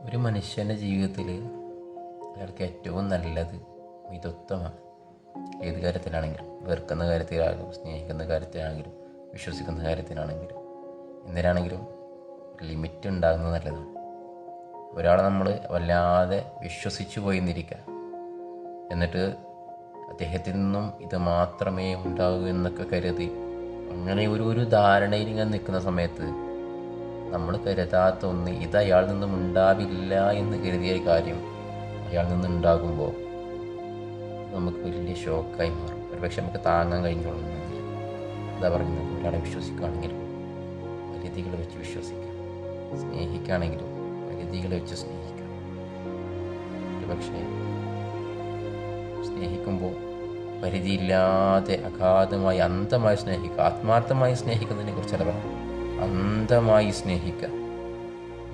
ഒരു മനുഷ്യൻ്റെ ജീവിതത്തിൽ അയാൾക്ക് ഏറ്റവും നല്ലത് മിതത്വമാണ്. ഏത് കാര്യത്തിലാണെങ്കിലും, വെറുക്കുന്ന കാര്യത്തിലാണെങ്കിലും, സ്നേഹിക്കുന്ന കാര്യത്തിലാണെങ്കിലും, വിശ്വസിക്കുന്ന കാര്യത്തിലാണെങ്കിലും, എന്തിനാണെങ്കിലും ലിമിറ്റ് ഉണ്ടാകുന്നത് നല്ലതാണ്. ഒരാളെ നമ്മൾ വല്ലാതെ വിശ്വസിച്ചു പോയി എന്നിരിക്കുക, എന്നിട്ട് അദ്ദേഹത്തിൽ നിന്നും ഇത് മാത്രമേ ഉണ്ടാകൂ എന്നൊക്കെ കരുതി അങ്ങനെ ഒരു ധാരണയിൽ ഇങ്ങനെ നിൽക്കുന്ന സമയത്ത് നമ്മൾ കരുതാത്ത ഒന്ന് ഇത് അയാളിൽ നിന്നും ഉണ്ടാവില്ല എന്ന് കരുതിയ കാര്യം അയാളിൽ നിന്ന് ഉണ്ടാകുമ്പോൾ നമുക്ക് വലിയ ഷോക്കായി മാറും. ഒരുപക്ഷെ നമുക്ക് താങ്ങാൻ കഴിഞ്ഞോളുന്നില്ല. എന്താ പറയുന്നത്, ഒരാളെ വിശ്വസിക്കുകയാണെങ്കിലും പരിധികൾ വെച്ച് വിശ്വസിക്കുക, സ്നേഹിക്കുകയാണെങ്കിലും പരിധികൾ വെച്ച് സ്നേഹിക്കുക. ഒരുപക്ഷെ സ്നേഹിക്കുമ്പോൾ പരിധിയില്ലാതെ അഗാധമായി അന്ധമായി സ്നേഹിക്കുക. ആത്മാർത്ഥമായി സ്നേഹിക്കുന്നതിനെ കുറിച്ചല്ല പറഞ്ഞു, അന്ധമായി സ്നേഹിക്കുക.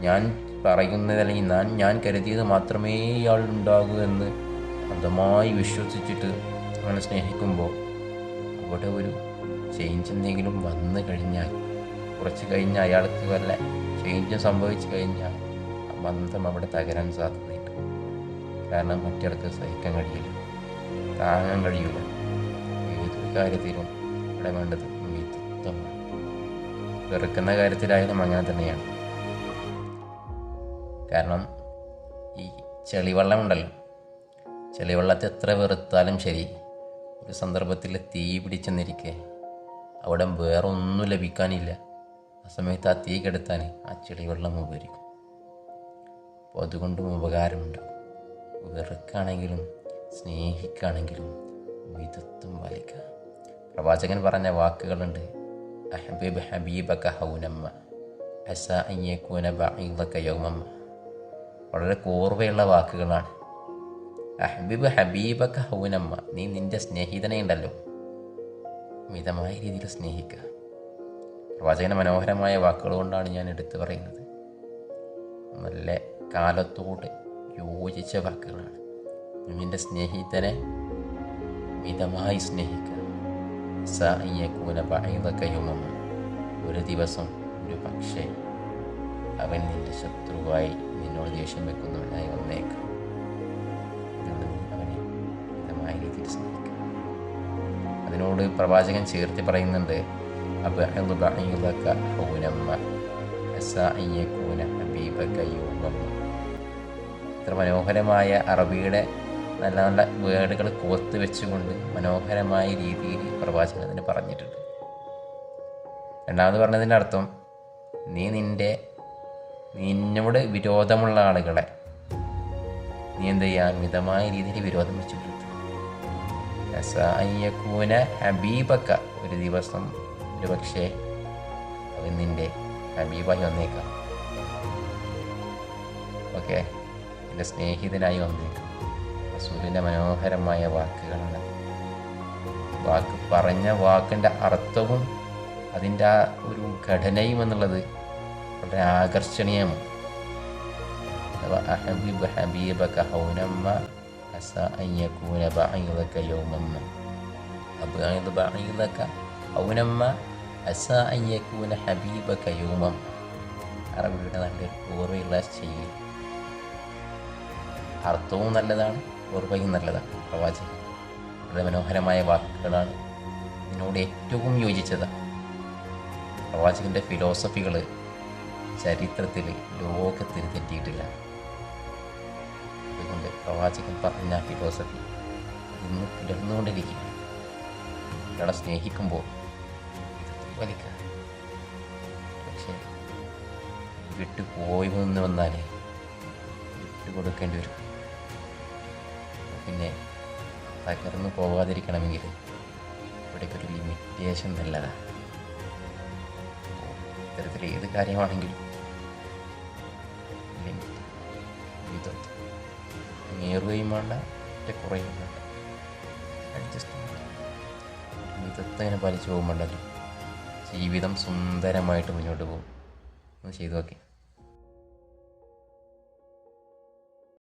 ഞാൻ പറയുന്നത് അല്ലെങ്കിൽ ഞാൻ കരുതിയത് മാത്രമേ ഇയാൾ ഉണ്ടാകൂ എന്ന് അന്ധമായി വിശ്വസിച്ചിട്ട് അങ്ങനെ സ്നേഹിക്കുമ്പോൾ അവിടെ ഒരു ചേഞ്ച് എന്തെങ്കിലും വന്നു കഴിഞ്ഞാൽ, കുറച്ച് കഴിഞ്ഞാൽ അയാൾക്ക് വല്ല ചേഞ്ചും സംഭവിച്ചു കഴിഞ്ഞാൽ ആ ബന്ധം അവിടെ തകരാൻ സാധ്യതയുണ്ട്. കാരണം മറ്റയാൾക്ക് സഹിക്കാൻ കഴിയില്ല, താങ്ങാൻ കഴിയില്ല. ഏതൊരു കാര്യത്തിലും ഇവിടെ വേണ്ടത് മിതത്വമാണ്. വെറുക്കുന്ന കാര്യത്തിലായാലും അങ്ങനെ തന്നെയാണ്. കാരണം ഈ ചെളിവെള്ളമുണ്ടല്ലോ, ചെളിവെള്ളത്തെ എത്ര വെറുത്താലും ശരി, ഒരു സന്ദർഭത്തിൽ തീ പിടിച്ചെന്നിരിക്കെ അവിടെ വേറെ ഒന്നും ലഭിക്കാനില്ല. ആ സമയത്ത് ആ തീ കെടുത്താൻ ആ ചെളിവെള്ളം ഉപകരിക്കും. അപ്പോൾ അതുകൊണ്ടും ഉപകാരമുണ്ട്. വെറുക്കാണെങ്കിലും സ്നേഹിക്കുകയാണെങ്കിലും മിതത്വം പാലിക്കുക. പ്രവാചകൻ പറഞ്ഞ വാക്കുകളുണ്ട്, അഹ്ബിബ് ഹബീബക ഹൗനമ്മ അസ അൻ യകൂന ബഈദക യൗമമ്മ. വളരെ കൂർവയുള്ള വാക്കുകളാണ്. അഹ്ബിബ് ഹബീബക ഹൗനമ്മ, നീ നിൻ്റെ സ്നേഹിതനെ ഉണ്ടല്ലോ മിതമായ രീതിയിൽ സ്നേഹിക്കുക. പ്രവാചകൻ്റെ മനോഹരമായ വാക്കുകൾ കൊണ്ടാണ് ഞാൻ എടുത്തു പറയുന്നത്. നല്ല കാലത്തോട് യോജിച്ച വാക്കുകളാണ്. നിൻ്റെ സ്നേഹിതനെ മിതമായി സ്നേഹിക്കുക. സ അൻ യകൂന ബഈദക യൗമമ്മ, ഒരു ദിവസം ഒരു പക്ഷേ അവൻ നിൻ്റെ ശത്രുവായി നിന്നോട് ദേഷ്യം വെക്കുന്നവനായി വന്നേക്കാം. അവനെ മിതമായ രീതിയിൽ സ്നേഹിക്കുക. അതിനോട് പ്രവാചകൻ ചേർത്ത് പറയുന്നുണ്ട്, അബ്ഇദ് ബഈദക ഹൗനമ്മ അസ അൻ യകൂന ഹബീബക യൗമമ്മ. ഇത്ര മനോഹരമായ അറബിയുടെ നല്ല നല്ല വേർഡുകൾ കോർത്ത് വെച്ചുകൊണ്ട് മനോഹരമായ രീതിയിൽ പ്രവാചകൻ അതിന് പറഞ്ഞിട്ടുണ്ട്. രണ്ടാമത് പറഞ്ഞതിൻ്റെ അർത്ഥം, നീ നിന്നോട് വിരോധമുള്ള ആളുകളെ നീ എന്ത് ചെയ്യാൻ മിതമായ രീതിയിൽ വിരോധം വെച്ച് കൊടുത്തു. യകൂന ഹബീബക്ക, ഒരു ദിവസം ഒരു പക്ഷേ അവൻ നിൻ്റെ ഹബീബായി വന്നേക്കാം. ഓക്കെ, എൻ്റെ സ്നേഹിതനായി വന്നേക്കാം. റസൂലിൻ്റെ മനോഹരമായ വാക്കുകളാണ്. പറഞ്ഞ വാക്കിൻ്റെ അർത്ഥവും അതിൻ്റെ ആ ഒരു ഘടനയും എന്നുള്ളത് വളരെ ആകർഷണീയമാണ്. അഹ്ബിബ് ഹബീബക ഹൗനമ്മ അസ അൻ യകൂന ബഈദക യൗമമ്മ. അബ്ഇദ് ബഈദക ഹൗനമ്മ അസ അൻ യകൂന ഹബീബക യൗമമ്മ. അറബിയുടെ നല്ലൊരു പൂർവ്വയുള്ള ചെയ്യൽ, അർത്ഥവും നല്ലതാണ്, പൂർവ്വയും നല്ലതാണ്. പ്രവാചകൻ വളരെ മനോഹരമായ വാക്കുകളാണ്, ഇതിനോട് ഏറ്റവും യോജിച്ചതാണ്. പ്രവാചകൻ്റെ ഫിലോസഫികൾ ചരിത്രത്തിൽ ലോകത്തിൽ തെറ്റിയിട്ടില്ല. അതുകൊണ്ട് പ്രവാചകൻ പറഞ്ഞ ഫിലോസഫി ഇന്ന് തുടർന്നുകൊണ്ടിരിക്കുക. ഒരാളെ സ്നേഹിക്കുമ്പോൾ വലിക്കുക, പക്ഷേ വിട്ടുപോയി എന്ന് വന്നാൽ വിട്ടുകൊടുക്കേണ്ടി വരും. പിന്നെ തകർന്നു പോകാതിരിക്കണമെങ്കിൽ ഇവിടേക്കൊരു ലിമിറ്റേഷൻ നല്ലതാണ്. ഇത്തരത്തിൽ ഏത് കാര്യമാണെങ്കിലും മിതത്വം, ഏറുകയും വേണ്ട, കുറയും വേണ്ട, അഡ്ജസ്റ്റ്മെൻറ്റ്, മിതത്വം ഇങ്ങനെ പാലിച്ചു പോകുമ്പോണ്ടല്ലോ ജീവിതം സുന്ദരമായിട്ട് മുന്നോട്ട് പോകും. ഒന്ന് ചെയ്തു നോക്കി.